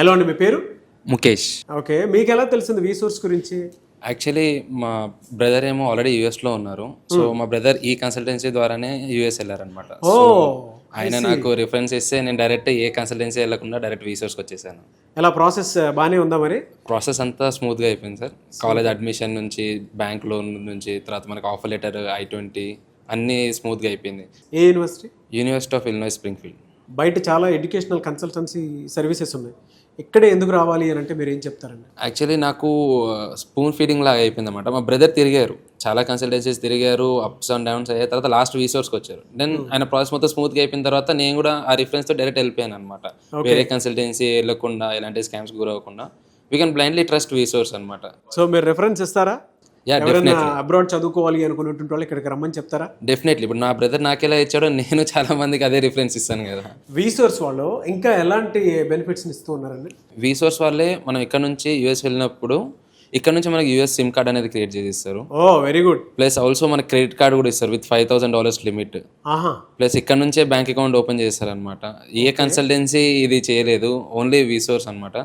Hello అండి, మీ పేరు? Mukesh. Okay, మీకు ఎలా తెలిసింది వి సోర్స్ గురించి? యాక్చువల్లీ మా బ్రదర్ ఏమో ఆల్రెడీ యూఎస్లో ఉన్నారు. సో మా బ్రదర్ ఈ కన్సల్టెన్సీ ద్వారానే యూఎస్ వెళ్ళారనమాట. ఓ, సో ఐ ఆయన సీ. నాకు రిఫరెన్స్ ఇస్తే నేను డైరెక్ట్ ఏ కన్సల్టెన్సీ వెళ్ళకుండా డైరెక్ట్ వీసోర్స్కి వచ్చేసాను. ఎలా ప్రాసెస్ బాగానే ఉందా మరి? ప్రాసెస్ అంతా స్మూత్గా అయిపోయింది సార్. కాలేజ్ అడ్మిషన్ నుంచి, బ్యాంక్ లోన్ నుంచి, తర్వాత మనకి ఆఫర్ లెటర్, I-20 అన్నీ స్మూత్గా అయిపోయింది. ఏ university? University of Illinois Springfield. బయట చాలా ఎడ్యుకేషనల్ కన్సల్టెన్సీ సర్వీసెస్ ఉన్నాయి, ఇక్కడే ఎందుకు రావాలి అని అంటే మీరు ఏం చెప్తారండి? యాక్చువల్లీ నాకు స్పూన్ ఫీడింగ్ లాగా అయిపోయింది అనమాట. మా బ్రదర్ తిరిగారు, చాలా కన్సల్టెన్సీస్ తిరిగారు, అప్స్ అండ్ డౌన్స్ అయ్యాయి. తర్వాత లాస్ట్ వీసోర్స్కి వచ్చారు. దెన్ ఆయన ప్రాసెస్ మొత్తం స్మూత్గా అయిపోయిన తర్వాత నేను కూడా ఆ రిఫరెన్స్తో డైరెక్ట్ వెళ్ళిపోయాను అనమాట. వేరే కన్సల్టెన్సీ వెళ్ళకుండా, ఎలాంటి స్కామ్స్ గురవ్వకుండా we can blindly trust Vsource అనమాట. సో మీరు రెఫరెన్స్ ఇస్తారా? యా, ఎవరైనా అబ్రాడ్ చదువుకోవాలి అనుకున్నటువంటి వాళ్ళు ఇక్కడికి రమ్మని చెప్తారా? డెఫినెట్లీ. ఇప్పుడు నా బ్రదర్ నాకెలా ఇచ్చాడో నేను చాలా మందికి అదే రిఫరెన్స్ ఇస్తాను కదా. వి సోర్స్ వాళ్ళు ఇంకా ఎలాంటి బెనిఫిట్స్ ఇస్తూ ఉన్నారండి? వీసోర్స్ వాళ్ళే మనం ఇక్కడ నుంచి యూఎస్ వెళ్ళినప్పుడు ఇక్కడ నుంచి మనకి యూఎస్ సిమ్ కార్డ్ అనేది క్రియేట్ చేసి ఇస్తారు. ఓ, వెరీ గుడ్. ప్లస్ ఆల్సో మనకి క్రెడిట్ కార్డ్ కూడా ఇస్తారు విత్ $5,000 లిమిట్. ఆహా, ప్లస్ ఇక్కడ నుంచే బ్యాంక్ అకౌంట్ ఓపెన్ చేస్తారనమాట. ఏ కన్సల్టెన్సీ ఇది చేయలేదు, ఓన్లీ వీసోర్స్ అనమాట.